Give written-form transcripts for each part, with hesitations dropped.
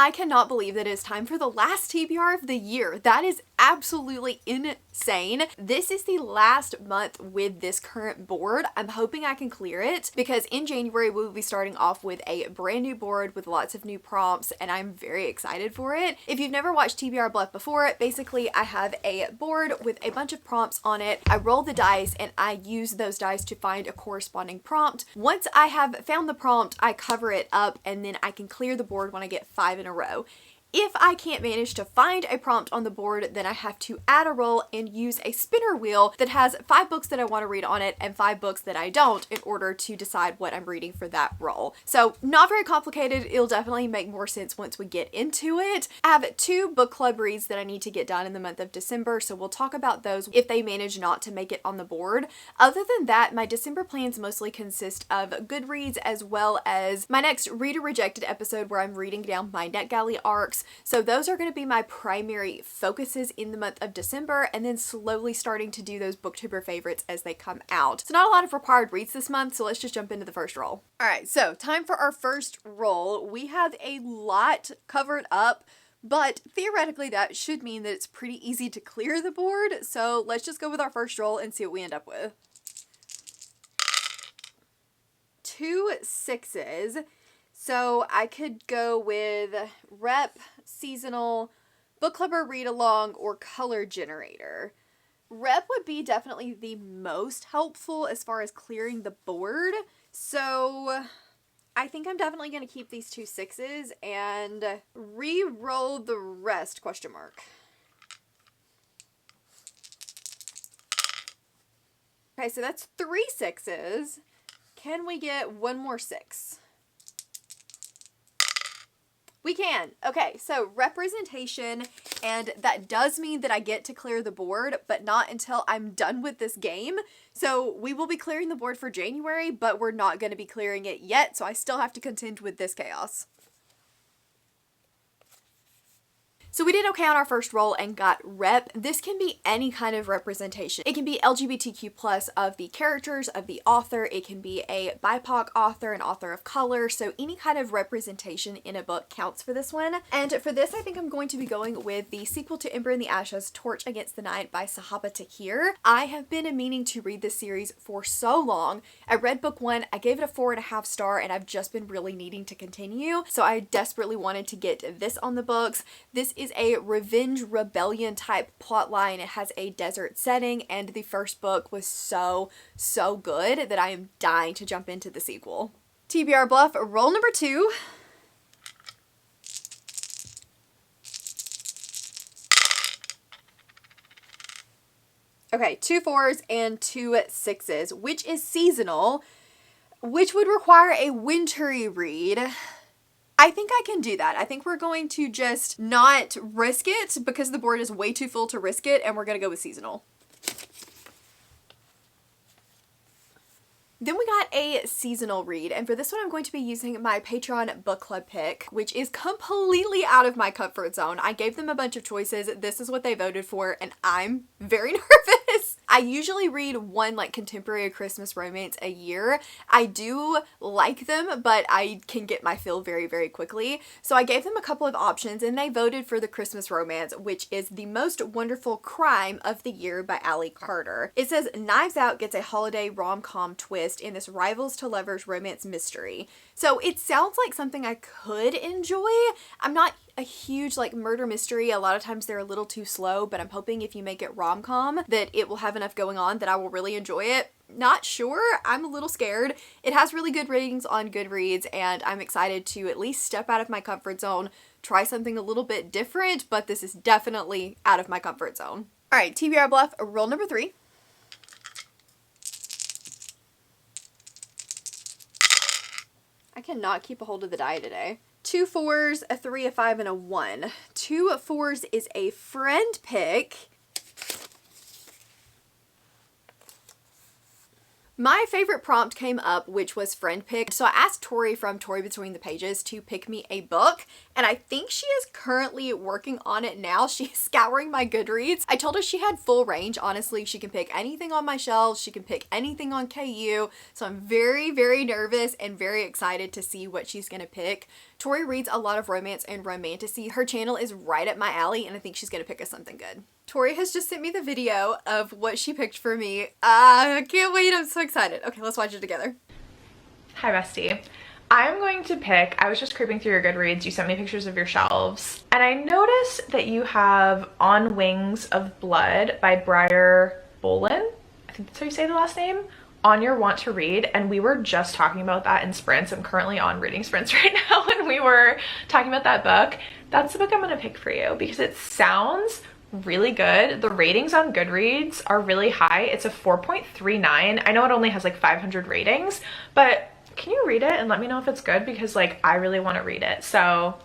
I cannot believe that it is time for the last TBR of the year. That is absolutely insane. This is the last month with this current board. I'm hoping I can clear it because in January we will be starting off with a brand new board with lots of new prompts, and I'm very excited for it. If you've never watched TBR Bluff before, basically I have a board with a bunch of prompts on it. I roll the dice and I use those dice to find a corresponding prompt. Once I have found the prompt, I cover it up and then I can clear the board when I get 5 in a row. If I can't manage to find a prompt on the board, then I have to add a roll and use a spinner wheel that has 5 books that I want to read on it and 5 books that I don't in order to decide what I'm reading for that roll. So not very complicated. It'll definitely make more sense once we get into it. I have 2 book club reads that I need to get done in the month of December, so we'll talk about those if they manage not to make it on the board. Other than that, my December plans mostly consist of Goodreads as well as my next Reader Rejected episode where I'm reading down my NetGalley arcs. So those are going to be my primary focuses in the month of December, and then slowly starting to do those Booktuber favorites as they come out. So not a lot of required reads this month, so let's just jump into the first roll. Alright, so time for our first roll. We have a lot covered up, but theoretically that should mean that it's pretty easy to clear the board. So let's just go with our first roll and see what we end up with. 2 6s. So I could go with rep, seasonal, book club or read along, or color generator. Rep would be definitely the most helpful as far as clearing the board. So I think I'm definitely going to keep these 2 6s and re-roll the rest, question mark. Okay, so that's 3 6s. Can we get one more 6? We can. Okay, so representation, and that does mean that I get to clear the board, but not until I'm done with this game. So we will be clearing the board for January, but we're not going to be clearing it yet, so I still have to contend with this chaos. So we did okay on our first roll and got rep. This can be any kind of representation. It can be LGBTQ+ of the characters, of the author. It can be a BIPOC author, an author of color. So any kind of representation in a book counts for this one. And for this, I think I'm going to be going with the sequel to Ember in the Ashes, Torch Against the Night by Sahaba Tahir. I have been meaning to read this series for so long. I read book 1, I gave it a 4.5 star, and I've just been really needing to continue. So I desperately wanted to get this on the books. This is a revenge rebellion type plot line. It has a desert setting, and the first book was so good that I am dying to jump into the sequel. TBR Bluff, roll number 2. Okay, 2 4s and 2 6s, which is seasonal, which would require a wintry read. I think I can do that. I think we're going to just not risk it because the board is way too full to risk it, and we're going to go with seasonal. Then we got a seasonal read, and for this one I'm going to be using my Patreon book club pick, which is completely out of my comfort zone. I gave them a bunch of choices. This is what they voted for, and I'm very nervous. I usually read one like contemporary Christmas romance a year. I do like them, but I can get my fill very quickly. So I gave them a couple of options, and they voted for the Christmas romance, which is The Most Wonderful Crime of the Year by Allie Carter. It says Knives Out gets a holiday rom-com twist in this rivals to lovers romance mystery. So it sounds like something I could enjoy. I'm not a huge like murder mystery. A lot of times they're a little too slow, but I'm hoping if you make it rom-com that it will have enough going on that I will really enjoy it. Not sure. I'm a little scared. It has really good ratings on Goodreads, and I'm excited to at least step out of my comfort zone, try something a little bit different, but this is definitely out of my comfort zone. All right, TBR Bluff, roll number 3. I cannot keep a hold of the die today. 2 4s, a 3, a 5, and a 1. 2 4s is a friend pick. My favorite prompt came up, which was friend pick. So I asked Tori from Tori Between the Pages to pick me a book, and I think she is currently working on it now. She's scouring my Goodreads. I told her she had full range. Honestly, she can pick anything on my shelves. She can pick anything on KU. So I'm very nervous and very excited to see what she's gonna pick. Tori reads a lot of romance and romantasy. Her channel is right up my alley, and I think she's gonna pick us something good. Tori has just sent me the video of what she picked for me. I can't wait, I'm so excited. Okay, let's watch it together. Hi, bestie. I'm going to pick, I was just creeping through your Goodreads, you sent me pictures of your shelves, and I noticed that you have On Wings of Blood by Briar Bolin, I think that's how you say the last name, on your want to read, and we were just talking about that in sprints. I'm currently on reading sprints right now, and we were talking about that book. That's the book I'm gonna pick for you because it sounds really good. The ratings on Goodreads are really high. It's a 4.39. I know it only has like 500 ratings, but can you read it and let me know if it's good? Because like I really want to read it, so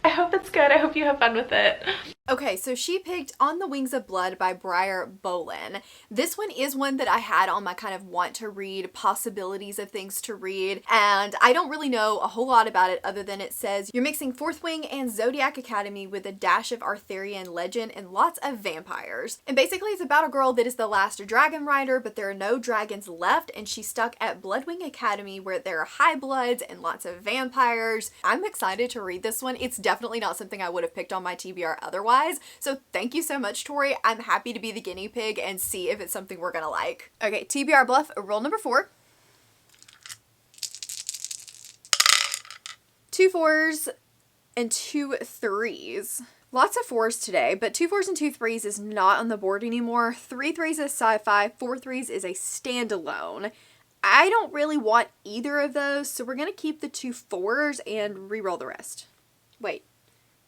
I hope it's good. I hope you have fun with it. Okay, so she picked On the Wings of Blood by Briar Bolin. This one is one that I had on my kind of want to read, possibilities of things to read, and I don't really know a whole lot about it other than it says you're mixing Fourth Wing and Zodiac Academy with a dash of Arthurian legend and lots of vampires. And basically it's about a girl that is the last dragon rider, but there are no dragons left, and she's stuck at Bloodwing Academy where there are high bloods and lots of vampires. I'm excited to read this one. It's definitely not something I would have picked on my TBR otherwise. So thank you so much, Tori. I'm happy to be the guinea pig and see if it's something we're gonna like. Okay, TBR bluff, rule number 4. 2 4s and 2 3s. Lots of 4s today, but 2 4s and 2 3s is not on the board anymore. 3 3s is sci-fi, 4 3s is a standalone. I don't really want either of those, so we're gonna keep the 2 4s and re-roll the rest. Wait.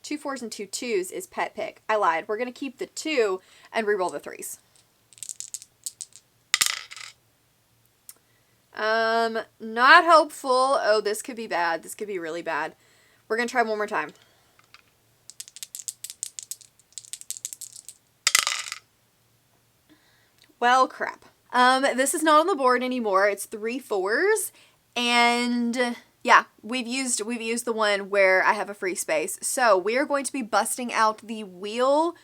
2 4s and 2 2s is pet pick. I lied. We're going to keep the 2 and reroll the 3s. Not helpful. Oh, this could be bad. This could be really bad. We're going to try one more time. Well, crap. This is not on the board anymore. It's 3 4s, and yeah, we've used the one where I have a free space. So we are going to be busting out the wheel,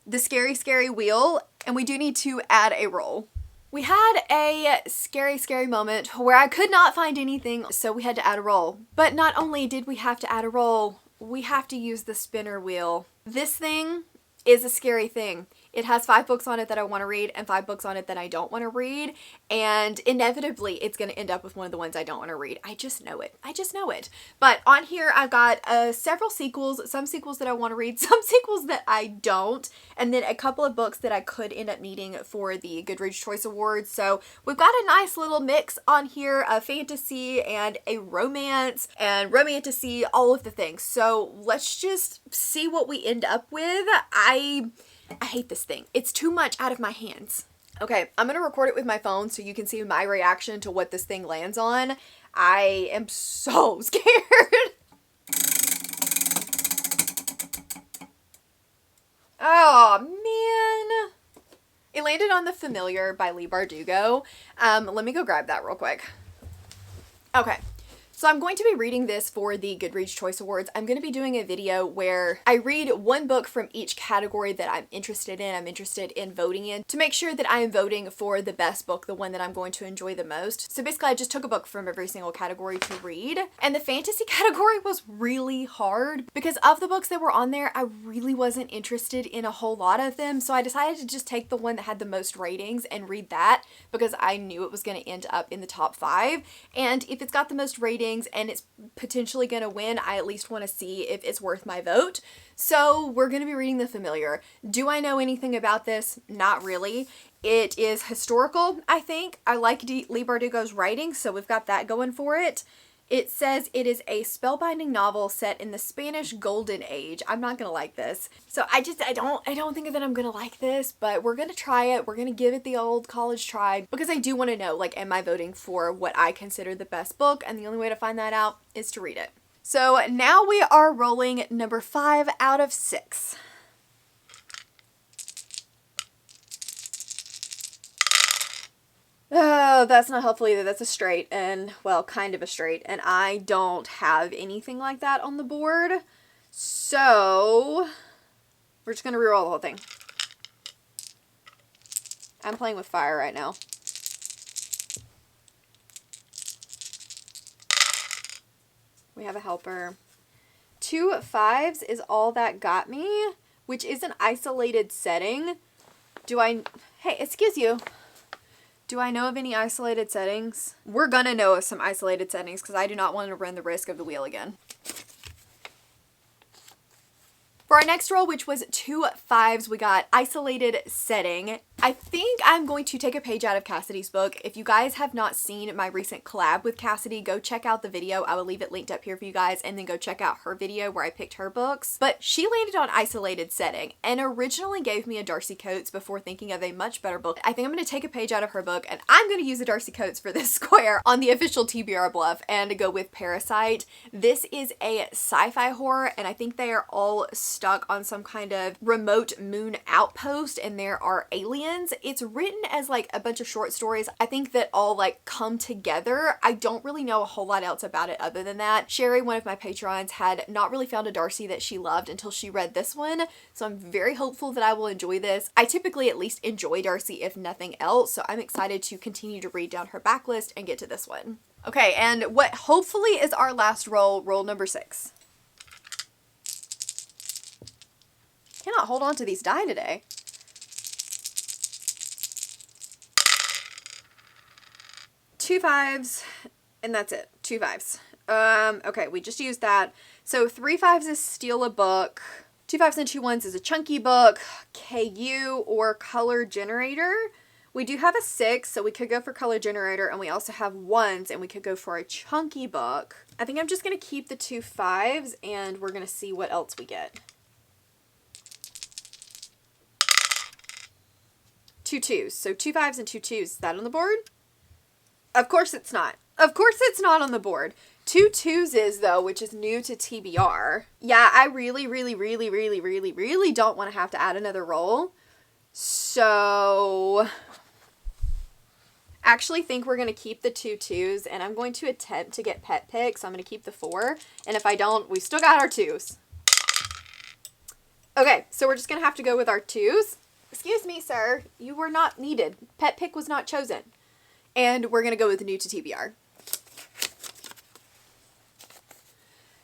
the scary wheel, and we do need to add a roll. We had a scary moment where I could not find anything, so we had to add a roll. But not only did we have to add a roll, we have to use the spinner wheel. This thing is a scary thing. It has 5 books on it that I want to read and 5 books on it that I don't want to read, and inevitably it's going to end up with one of the ones I don't want to read. I just know it. I just know it. But on here I've got several sequels, some sequels that I want to read, some sequels that I don't, and then a couple of books that I could end up needing for the Goodreads Choice Awards. So we've got a nice little mix on here of fantasy and a romance and romantasy, all of the things. So let's just see what we end up with. I hate this thing. It's too much out of my hands. Okay, I'm gonna record it with my phone so you can see my reaction to what this thing lands on. I am so scared. Oh, man. It landed on The Familiar by Leigh Bardugo. Let me go grab that real quick. Okay. So I'm going to be reading this for the Goodreads Choice Awards. I'm going to be doing a video where I read one book from each category that I'm interested in. I'm interested in voting in to make sure that I am voting for the best book, the one that I'm going to enjoy the most. So basically I just took a book from every single category to read. And the fantasy category was really hard because of the books that were on there, I really wasn't interested in a whole lot of them. So I decided to just take the one that had the most ratings and read that because I knew it was going to end up in the top 5. And if it's got the most ratings and it's potentially going to win, I at least want to see if it's worth my vote. So we're going to be reading The Familiar. Do I know anything about this? Not really. It is historical, I think. I like Leigh Bardugo's writing, so we've got that going for it. It says it is a spellbinding novel set in the Spanish Golden Age. I'm not gonna like this. So I don't think that I'm gonna like this, but we're gonna try it. We're gonna give it the old college try because I do want to know, like, am I voting for what I consider the best book? And the only way to find that out is to read it. So now we are rolling number 5 out of 6. Oh, that's not helpful either. That's a straight, and, well, kind of a straight, and I don't have anything like that on the board. So we're just gonna reroll the whole thing. I'm playing with fire right now. We have a helper. 2 5s is all that got me, which is an isolated setting. Hey, excuse you. Do I know of any isolated settings? We're gonna know of some isolated settings because I do not want to run the risk of the wheel again. For our next roll, which was 2 5s, we got isolated setting. I think I'm going to take a page out of Cassidy's book. If you guys have not seen my recent collab with Cassidy, go check out the video. I will leave it linked up here for you guys, and then go check out her video where I picked her books. But she landed on isolated setting and originally gave me a Darcy Coates before thinking of a much better book. I think I'm going to take a page out of her book, and I'm going to use a Darcy Coates for this square on the official TBR bluff and go with Parasite. This is a sci-fi horror, and I think they are all stuck on some kind of remote moon outpost, and there are aliens. It's written as like a bunch of short stories, I think, that all like come together. I don't really know a whole lot else about it other than that. Sherry, one of my patrons, had not really found a Darcy that she loved until she read this one, so I'm very hopeful that I will enjoy this. I typically at least enjoy Darcy if nothing else, so I'm excited to continue to read down her backlist and get to this one. Okay, and what hopefully is our last roll, roll number 6. Cannot hold on to these die today. 2 5s, and that's it. 2 5s. Okay, we just used that. So 3 5s is steal a book. 2 5s and 2 1s is a chunky book. KU or color generator. We do have a 6, so we could go for color generator, and we also have 1s, and we could go for a chunky book. I think I'm just going to keep the 2 5s, and we're going to see what else we get. 2 2s. So 2 5s and 2 2s. Is that on the board? Of course it's not. Of course it's not on the board. 2 2s is, though, which is new to TBR. Yeah, I really don't want to have to add another roll. So actually think we're going to keep the 2 2s, and I'm going to attempt to get pet pick, so I'm going to keep the 4. And if I don't, we still got our 2s. Okay, so we're just going to have to go with our 2s. Excuse me, sir. You were not needed. Pet pick was not chosen. And we're going to go with new to TBR.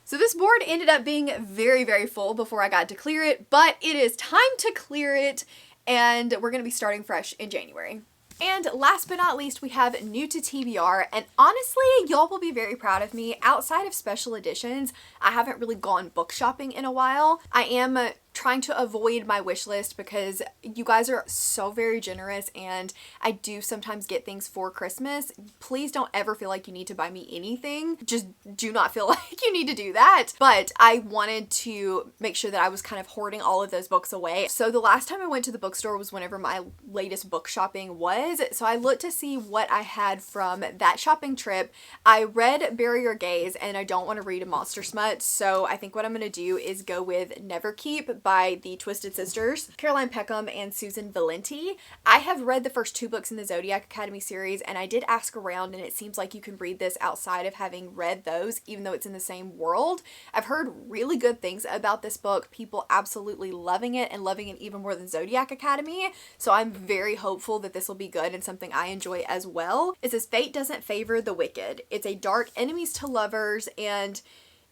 So this board ended up being very full before I got to clear it, but it is time to clear it, and we're going to be starting fresh in January. And last but not least, we have new to TBR, and honestly, y'all will be very proud of me. Outside of special editions, I haven't really gone book shopping in a while. I am trying to avoid my wish list because you guys are so very generous, and I do sometimes get things for Christmas. Please don't ever feel like you need to buy me anything. Just do not feel like you need to do that. But I wanted to make sure that I was kind of hoarding all of those books away. So the last time I went to the bookstore was whenever my latest book shopping was. So I looked to see what I had from that shopping trip. I read Bury Your Gaze, and I don't want to read a monster smut. So I think what I'm going to do is go with Never Keep by the Twisted Sisters, Caroline Peckham and Susan Valenti. I have read the first 2 books in the Zodiac Academy series, and I did ask around, and it seems like you can read this outside of having read those, even though it's in the same world. I've heard really good things about this book, people absolutely loving it and loving it even more than Zodiac Academy, so I'm very hopeful that this will be good and something I enjoy as well. It says, fate doesn't favor the wicked. It's a dark enemies to lovers, and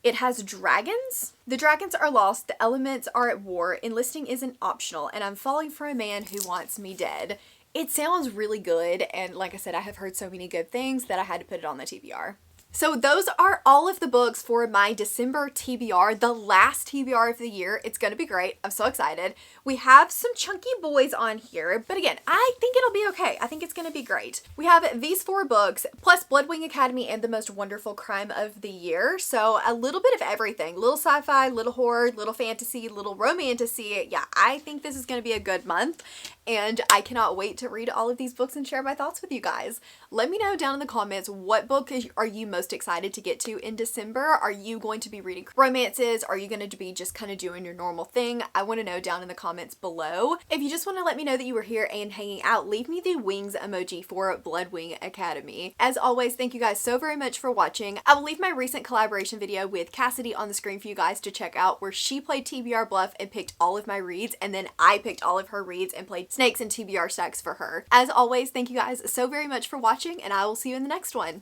it has dragons. The dragons are lost, the elements are at war, enlisting isn't optional, and I'm falling for a man who wants me dead. It sounds really good, and like I said, I have heard so many good things that I had to put it on the TBR. So those are all of the books for my December TBR, the last TBR of the year. It's going to be great. I'm so excited. We have some chunky boys on here, but again, I think it'll be okay. I think it's going to be great. We have these 4 books, plus Bloodwing Academy and The Most Wonderful Crime of the Year. So a little bit of everything. Little sci-fi, little horror, little fantasy, little romantasy. Yeah, I think this is going to be a good month, and I cannot wait to read all of these books and share my thoughts with you guys. Let me know down in the comments, what book are you most excited to get to in December? Are you going to be reading romances? Are you going to be just kind of doing your normal thing? I want to know down in the comments below. If you just want to let me know that you were here and hanging out, leave me the wings emoji for Bloodwing Academy. As always, thank you guys so very much for watching. I will leave my recent collaboration video with Cassidy on the screen for you guys to check out, where she played TBR Bluff and picked all of my reads, and then I picked all of her reads and played Snakes and TBR stacks for her. As always, thank you guys so very much for watching, and I will see you in the next one.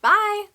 Bye!